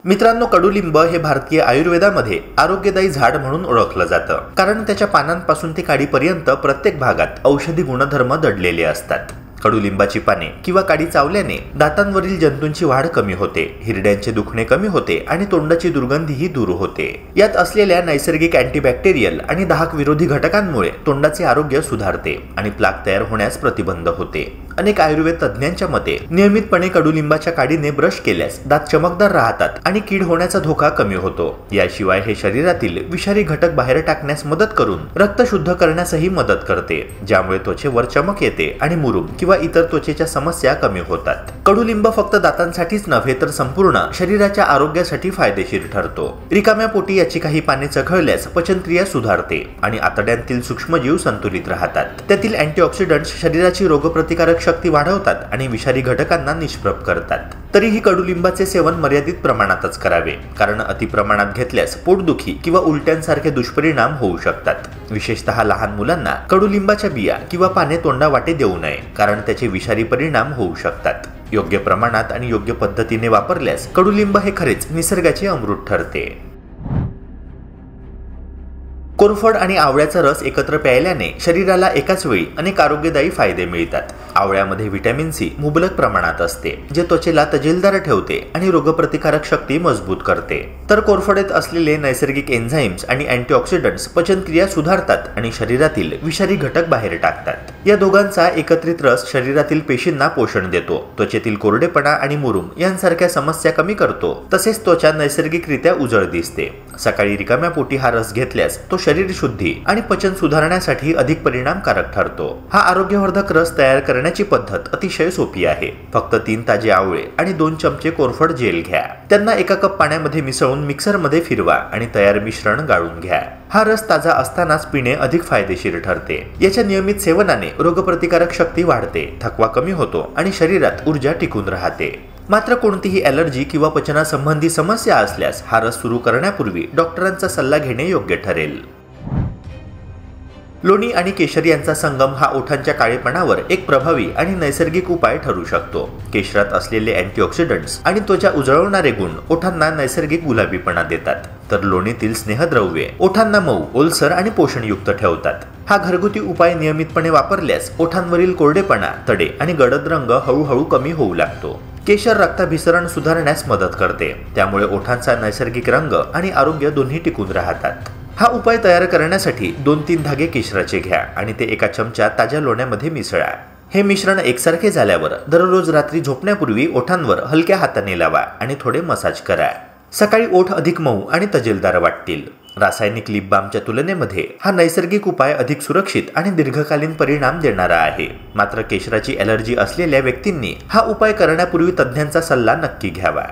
मित्रांनो, कडुलिंब हे भारतीय आयुर्वेदामध्ये आरोग्यदायी झाड म्हणून ओळखलं जातं, कारण त्याच्या पानांपासून ते काडीपर्यंत प्रत्येक भागात औषधी गुणधर्म दडलेले असतात. कडुलिंबाची पाने किंवा काडी चावल्याने दातांवरील जंतूंची वाढ कमी होते, हिरड्यांचे दुखणे कमी होते आणि तोंडाची दुर्गंधीही दूर होते. यात असलेल्या नैसर्गिक अँटीबॅक्टेरियल आणि दाहक विरोधी घटकांमुळे तोंडाचे आरोग्य सुधारते आणि प्लाक तयार होण्यास प्रतिबंध होते. अनेक आयुर्वेद तज्ज्ञांच्या मते नियमितपणे कडुलिंबाच्या काडीने ब्रश केल्यास दात चमकदार राहतात आणि कीड होण्याचा धोका कमी होतो. याशिवाय हे शरीरातील विषारी घटक बाहेर टाकण्यास मदत करून रक्त शुद्ध करण्यासही मदत करते, ज्यामुळे त्वचेवर चमक येते आणि मुरूम किंवा इतर त्वचेच्या समस्या कमी होतात. कडुलिंब फक्त दातांसाठीच नव्हे तर संपूर्ण शरीराच्या आरोग्यासाठी फायदेशीर ठरतो. रिकाम्या पोटी याची काही पाने चघळल्यास पचनक्रिया सुधारते आणि आतड्यांतील सूक्ष्मजीव संतुलित राहतात. त्यातील अँटीऑक्सिडंट्स शरीराची रोगप्रतिकारक शक्ती वाढवतात आणि विषारी घटकांना निष्प्रभ करतात. तरीही कडुलिंबाचे सेवन मर्यादित प्रमाणातच करावे, कारण अतिप्रमाणात घेतल्यास पोटदुखी किंवा उलट्यांसारखे दुष्परिणाम होऊ शकतात. विशेषतः लहान मुलांना कडुलिंबाच्या बिया किंवा पाने तोंडावाटे देऊ नये, कारण त्याचे विषारी परिणाम होऊ शकतात. योग्य प्रमाणात आणि योग्य पद्धतीने वापरल्यास कडुलिंब हे खरेच निसर्गाचे अमृत ठरते. कोरफड आणि आवळ्याचा रस एकत्र प्यायल्याने शरीराला एकाच वेळी अनेक आरोग्यदायी फायदे मिळतात. आवळ्यामध्ये व्हिटॅमिन सी मुबलक प्रमाणात असते, जे त्वचेला तजेलदार ठेवते आणि रोगप्रतिकारक शक्ती मजबूत करते. तर कोरफडीत असलेले नैसर्गिक एन्झाईम्स आणि अँटीऑक्सिडंट्स पचनक्रिया सुधारतात आणि शरीरातील विषारी घटक बाहेर टाकतात. या दोघांचा एकत्रित रस शरीरातील पेशींना पोषण देतो, त्वचेतील कोरडेपणा आणि मुरूम यांसारख्या समस्या कमी करतो, तसेच त्वचा नैसर्गिकरित्या उजळ दिसते. सकाळी रिकाम्या पोटी हा रस घेतल्यास तो शरीर शुद्धी आणि पचन सुधारण्यासाठी अधिक परिणामकारक ठरतो. हा आरोग्यवर्धक रस तयार करण्याची पद्धत अतिशय सोपी आहे. फक्त 3 ताजे आवळे आणि 2 चमचे कोरफड जेल घ्या. त्यांना 1 कप पाण्यामध्ये मिसळून मिक्सरमध्ये फिरवा आणि तयार मिश्रण गाळून घ्या. हा रस ताजा असतानाच पिणे अधिक फायदेशीर ठरते. याच्या नियमित सेवनाने रोगप्रतिकारक शक्ती वाढते, थकवा कमी होतो आणि शरीरात ऊर्जा टिकून राहते. मात्र कोणतीही ॲलर्जी किंवा पचनासंबंधी समस्या असल्यास हा रस सुरू करण्यापूर्वी डॉक्टरांचा सल्ला घेणे योग्य ठरेल. लोणी आणि केशर यांचा संगम हा ओठांच्या काळेपणावर एक प्रभावी आणि नैसर्गिक उपाय ठरू शकतो. केशरात असलेले अँटीऑक्सिडंट्स आणि त्वचा उजळवणारे गुण ओठांना नैसर्गिक गुलाबीपणा देतात, तर लोणीतील स्नेहद्रव्ये ओठांना मऊ, ओलसर आणि पोषणयुक्त ठेवतात. हा घरगुती उपाय नियमितपणे वापरल्यास ओठांवरील कोरडेपणा, तडे आणि गडद रंग हळूहळू कमी होऊ लागतो. केशर रक्ताभिसरण सुधारण्यास मदत करते, त्यामुळे ओठांचा नैसर्गिक रंग आणि आरोग्य दोन्ही टिकून राहतात. हा उपाय तयार करण्यासाठी 2-3 धागे केशराचे घ्या आणि ते 1 चमचा ताज्या लोण्यामध्ये मिसळा. हे मिश्रण एकसारखे झाल्यावर दररोज रात्री झोपण्यापूर्वी ओठांवर हलक्या हाताने लावा आणि थोडे मसाज करा. सकाळी ओठ अधिक मऊ आणि तजेलदार वाटतील. रासायनिक लिप बामच्या तुलनेमध्ये हा नैसर्गिक उपाय अधिक सुरक्षित आणि दीर्घकालीन परिणाम देणारा आहे. मात्र केशराची ॲलर्जी असलेल्या व्यक्तींनी हा उपाय करण्यापूर्वी तज्ज्ञांचा सल्ला नक्की घ्यावा.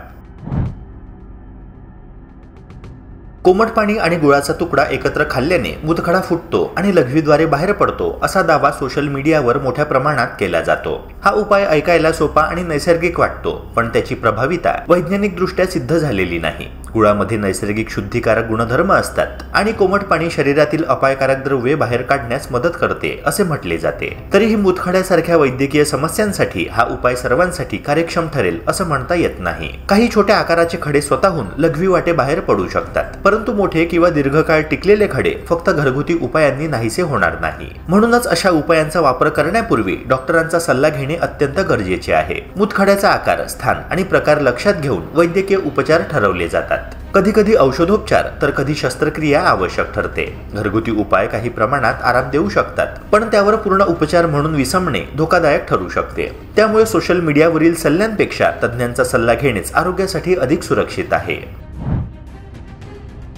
कोमट पाणी आणि गुळाचा तुकडा एकत्र खाल्ल्याने मूतखडा फुटतो आणि लघवीद्वारे बाहेर पडतो, असा दावा सोशल मीडियावर मोठ्या प्रमाणात केला जातो. हा उपाय ऐकायला सोपा आणि नैसर्गिक वाटतो, पण त्याची प्रभावीता वैज्ञानिकदृष्ट्या सिद्ध झालेली नाही. गुळामध्ये नैसर्गिक शुद्धीकारक गुणधर्म असतात आणि कोमट पाणी शरीरातील अपायकारक द्रव्ये बाहेर काढण्यास मदत करते असे म्हटले जाते. तरीही मूतखड्यासारख्या वैद्यकीय समस्यांसाठी हा उपाय सर्वांसाठी कार्यक्षम ठरेल असं म्हणता येत नाही. काही छोट्या आकाराचे खडे स्वतःहून लघवी वाटे बाहेर पडू शकतात, परंतु मोठे किंवा दीर्घकाळ टिकलेले खडे फक्त घरगुती उपायांनी नाहीसे होणार नाही. म्हणूनच अशा उपायांचा वापर करण्यापूर्वी डॉक्टरांचा सल्ला घेणे अत्यंत गरजेचे आहे. मूतखड्याचा आकार, स्थान आणि प्रकार लक्षात घेऊन वैद्यकीय उपचार ठरवले जातात. कधी कधी औषधोपचार तर कधी शस्त्रक्रिया आवश्यक ठरते. घरगुती उपाय काही प्रमाणात आराम देऊ शकतात, पण त्यावर पूर्ण उपचार म्हणून विसंबणे धोकादायक ठरू शकते. त्यामुळे सोशल मीडियावरील सल्ल्यांपेक्षा तज्ज्ञांचा सल्ला घेणेच आरोग्यासाठी अधिक सुरक्षित आहे.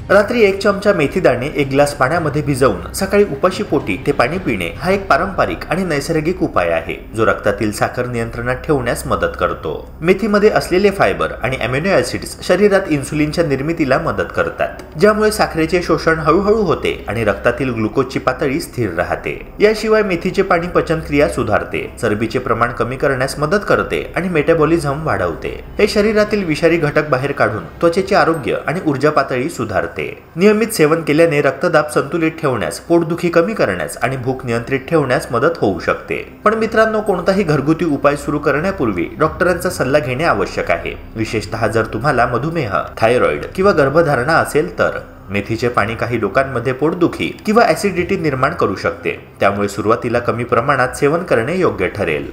रात्री 1 चमचा मेथी दाणे 1 ग्लास पाण्यामध्ये भिजवून सकाळी उपाशी पोटी ते पाणी पिणे हा एक पारंपरिक आणि नैसर्गिक उपाय आहे, जो रक्तातील साखर नियंत्रणात ठेवण्यास मदत करतो. मेथीमध्ये असलेले फायबर आणि अमिनो ॲसिड्स शरीरात इन्सुलिनच्या निर्मितीला मदत करतात, ज्यामुळे साखरेचे शोषण हळूहळू होते आणि रक्तातील ग्लुकोजची पातळी स्थिर राहते. याशिवाय मेथीचे पाणी पचनक्रिया सुधारते, चरबीचे प्रमाण कमी करण्यास मदत करते आणि मेटाबॉलिझम वाढवते. हे शरीरातील विषारी घटक बाहेर काढून त्वचेचे आरोग्य आणि ऊर्जा पातळी सुधारते. राहते। नियमित सेवन केल्याने रक्तदाब संतुलित ठेवण्यास, पोटदुखी कमी करण्यास आणि भूक नियंत्रित ठेवण्यास मदत होऊ शकते। पण मित्रांनो, कोणताही घरगुती उपाय सुरू करण्यापूर्वी डॉक्टरांचा सल्ला घेणे आवश्यक आहे, विशेषतः जर तुम्हाला मधुमेह, थायरॉइड किंवा गर्भधारणा असेल तर। मेथीचे पाणी काही लोकांमध्ये पोटदुखी किंवा ऍसिडिटी निर्माण करू शकते, त्यामुळे सुरुवातीला कमी प्रमाणात सेवन करणे योग्य ठरेल।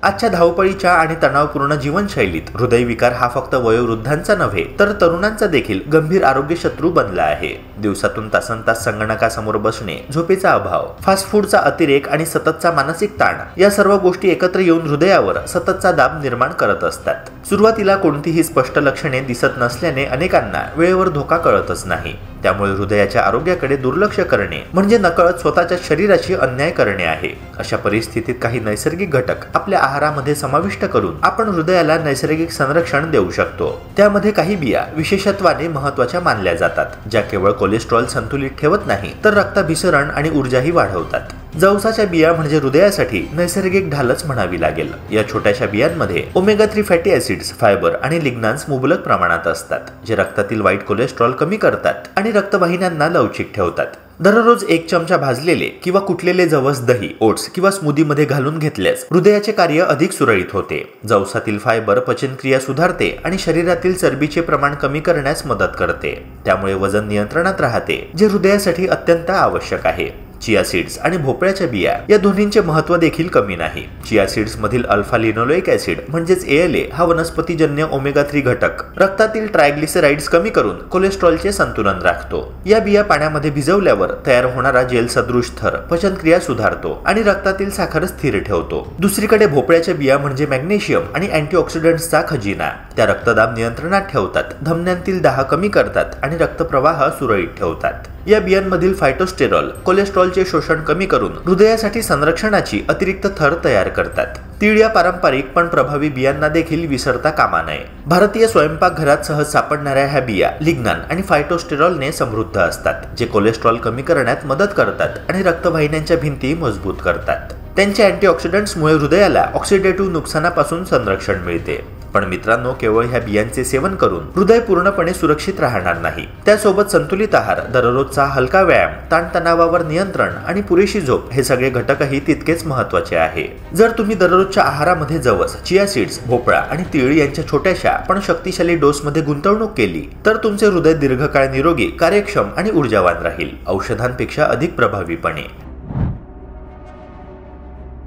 आजच्या धावपळीच्या आणि तणावपूर्ण जीवनशैलीत हृदयविकार हा फक्त वयोवृद्धांचा नव्हे तर तरुणांचा देखील गंभीर आरोग्य शत्रू बनला आहे। दिवसातून तासनतास संगणकासमोर बसणे, झोपेचा अभाव, फास्ट फूडचा अतिरेक आणि सततचा मानसिक ताण या सर्व गोष्टी एकत्र येऊन हृदयावर सततचा दाब निर्माण करत असतात। सुरुवातीला कोणतीही स्पष्ट लक्षणे दिसत नसल्याने अनेकांना वेळेवर धोका कळतच नाही, त्यामुळे हृदयाच्या आरोग्याकडे दुर्लक्ष करणे म्हणजे नकळत स्वतःच्या शरीराची अन्याय करणे आहे। अशा परिस्थितीत काही नैसर्गिक घटक आपल्या आहारामध्ये समाविष्ट करून आपण हृदयाला नैसर्गिक संरक्षण देऊ शकतो। त्यामध्ये काही बिया विशेषत्वाने महत्त्वाच्या मानल्या जातात, ज्या केवळ कोलेस्ट्रॉल संतुलित ठेवत नाही तर रक्ताभिसरण आणि ऊर्जाही वाढवतात। जवसाच्या बिया म्हणजे हृदयासाठी नैसर्गिक ढालच म्हणावी लागेल। या छोट्याशा बियांमध्ये ओमेगा 3 फॅटी ऍसिड्स, फायबर आणि लिग्नान्स मुबलक प्रमाणात असतात, जे रक्तातील वाईट कोलेस्ट्रॉल कमी करतात आणि रक्तवाहिन्यांना लवचिक ठेवतात। दररोज 1 चमचा भाजलेले किंवा कुटलेले जवस दही, ओट्स किंवा स्मूदीमध्ये घालून घेतल्यास हृदयाचे कार्य अधिक सुरळीत होते। जवसातील फायबर पचनक्रिया सुधारते आणि शरीरातील चरबीचे प्रमाण कमी करण्यास मदत करते, त्यामुळे वजन नियंत्रणात राहते, जे हृदयासाठी अत्यंत आवश्यक आहे। चिया सीड्स आणि भोपळ्याच्या बिया या दोन्हींचे महत्त्व देखील कमी नाही। चिया सीड्स मधील अल्फा लिनोलेइक ऍसिड म्हणजेच ALA हा वनस्पतीजन्य ओमेगा 3 घटक रक्तातील ट्रायग्लिसराइड्स कमी करून कोलेस्ट्रॉलचे संतुलन राखतो। या बिया पाण्यामध्ये भिजवल्यावर तयार होणारा जेल सदृश थर पचनक्रिया सुधारतो आणि रक्तातील साखर स्थिर ठेवतो। दुसरीकडे भोपळ्याच्या बिया म्हणजे मॅग्नेशियम आणि अँटीऑक्सिडंट्सचा खजिना, त्या रक्तदाब नियंत्रणात ठेवतात, धमन्यांतील दाह कमी करतात आणि रक्तप्रवाह सुरळीत ठेवतात। या बियांमधील फायटोस्टेरॉल कोलेस्ट्रॉलचे शोषण कमी करून हृदयासाठी संरक्षणाची अतिरिक्त थर तयार करतात। तीळ या पारंपरिक पण प्रभावी बियांना देखील विसरता कामा नये। भारतीय स्वयंपाकघरात सहज सापडणाऱ्या ह्या बिया लिग्नान आणि फायटोस्टेरॉलने समृद्ध असतात, जे कोलेस्ट्रॉल कमी करण्यात मदत करतात आणि रक्तवाहिन्यांच्या भिंती मजबूत करतात। त्यांच्या अँटीऑक्सिडंट्समुळे हृदयाला ऑक्सिडेटिव्ह नुकसानापासून संरक्षण मिळते। पण मित्रांनो, केवळ ह्या बियांचे सेवन करून हृदय पूर्णपणे सुरक्षित राहणार नाही। त्यासोबत संतुलित आहार, दररोजचा हलका व्यायाम, ताणतणावावर नियंत्रण आणि पुरेशी झोप हे सगळे घटकही तितकेच महत्त्वाचे आहे। जर तुम्ही दररोजच्या आहारामध्ये जवस, चिया सीड्स, भोपळा आणि तीळ यांच्या छोट्याशा पण शक्तिशाली डोसमध्ये गुंतवणूक केली तर तुमचे हृदय दीर्घकाळ निरोगी, कार्यक्षम आणि ऊर्जावान राहील, औषधांपेक्षा अधिक प्रभावीपणे।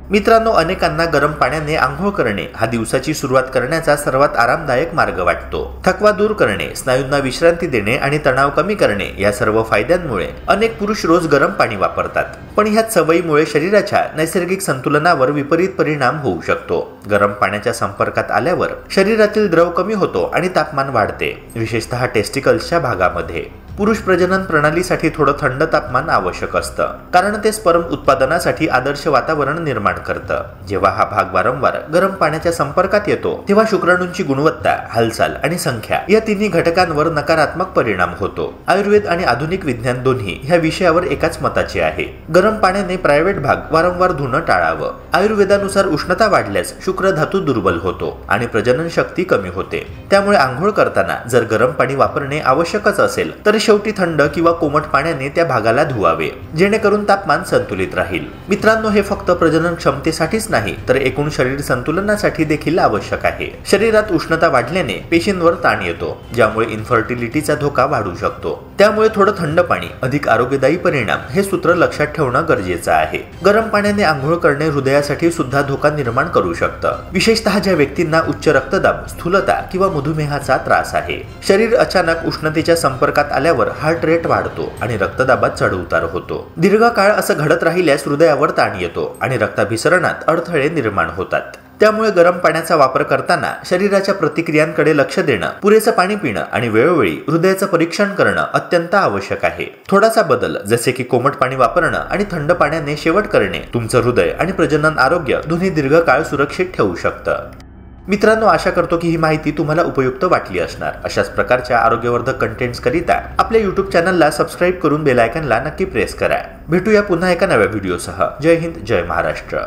मित्रांनो, अनेकांना गरम पाण्याने आंघोळ करणे हा दिवसाची सुरुवात करण्याचा सर्वात आरामदायक मार्ग वाटतो। थकवा दूर करणे, स्नायूंना विश्रांती देणे आणि तणाव कमी करणे या सर्व फायद्यांमुळे अनेक पुरुष रोज गरम पाणी वापरतात। पण ह्याच सवयीमुळे शरीराच्या नैसर्गिक संतुलनावर विपरीत परिणाम होऊ शकतो। गरम पाण्याच्या संपर्कात आल्यावर शरीरातील द्रव कमी होतो आणि तापमान वाढते, विशेषतः टेस्टिकल्सच्या भागामध्ये। पुरुष प्रजनन प्रणालीसाठी थोडं थंड तापमान आवश्यक असतं, कारण ते स्पर्म उत्पादनासाठी आदर्श वातावरण निर्माण करतं। जेव्हा हा भाग वारंवार गरम पाण्याच्या संपर्कात येतो तेव्हा शुक्राणूंची गुणवत्ता, हालचाल आणि संख्या या तिन्ही घटकांवर नकारात्मक परिणाम होतो। आयुर्वेद आणि आधुनिक विज्ञान दोन्ही ह्या विषयावर एकाच मताचे आहे। गरम पाण्याने प्रायव्हेट भाग वारंवार धुणं टाळावं। आयुर्वेदानुसार उष्णता वाढल्यास शुक्र धातू दुर्बल होतो आणि प्रजनन शक्ती कमी होते, त्यामुळे आंघोळ करताना जर गरम पाणी वापरणे आवश्यकच असेल तर शेवटी थंड किंवा कोमट पाण्याने त्या भागाला धुवावे, जेणेकरून तापमान संतुलित राहील। मित्रांनो, हे फक्त प्रजनन क्षमतेसाठीच नाही तर एकूण शरीर संतुलनासाठी देखील आवश्यक आहे। शरीरात उष्णता वाढल्याने पेशींवर ताण येतो, ज्यामुळे इन्फर्टिलिटीचा धोका वाढू शकतो। त्यामुळे थोडं थंड पाणी, अधिक आरोग्यदायी परिणाम हे सूत्र लक्षात ठेवणं गरजेचं आहे। गरम पाण्याने आंघोळ करणे हृदयासाठी सुद्धा धोका निर्माण करू शकतं, विशेषतः ज्या व्यक्तींना उच्च रक्तदाब, स्थूलता किंवा मधुमेहाचा त्रास आहे। शरीर अचानक उष्णतेच्या संपर्कात आल्यावर हार्ट रेट वाढतो आणि रक्तदाबात चढउतार होतो। दीर्घकाळ असं घडत राहिल्यास हृदयावर ताण येतो आणि रक्ताभिसरणात अडथळे निर्माण होतात। त्यामुळे गरम पाण्याचा वापर करताना शरीराच्या प्रतिक्रियांकडे लक्ष देणं, पुरेसं पाणी पिणं आणि वेळोवेळी हृदयाचं परीक्षण करणं अत्यंत आवश्यक आहे। थोडासा बदल, जसे की कोमट पाणी वापरणं आणि थंड पाण्याने शेवट करणे, तुमचं हृदय आणि प्रजनन आरोग्य दोन्ही दीर्घकाळ सुरक्षित ठेवू शकतं। मित्रांनो, आशा करतो की ही माहिती तुम्हाला उपयुक्त वाटली असणार। अशाच प्रकारच्या आरोग्यवर्धक कंटेंट्स करिता आपल्या YouTube चॅनलला सबस्क्राईब करून बेल आयकॉनला नक्की प्रेस करा। भेटूया पुन्हा एका नव्या व्हिडिओसह। जय हिंद, जय महाराष्ट्र।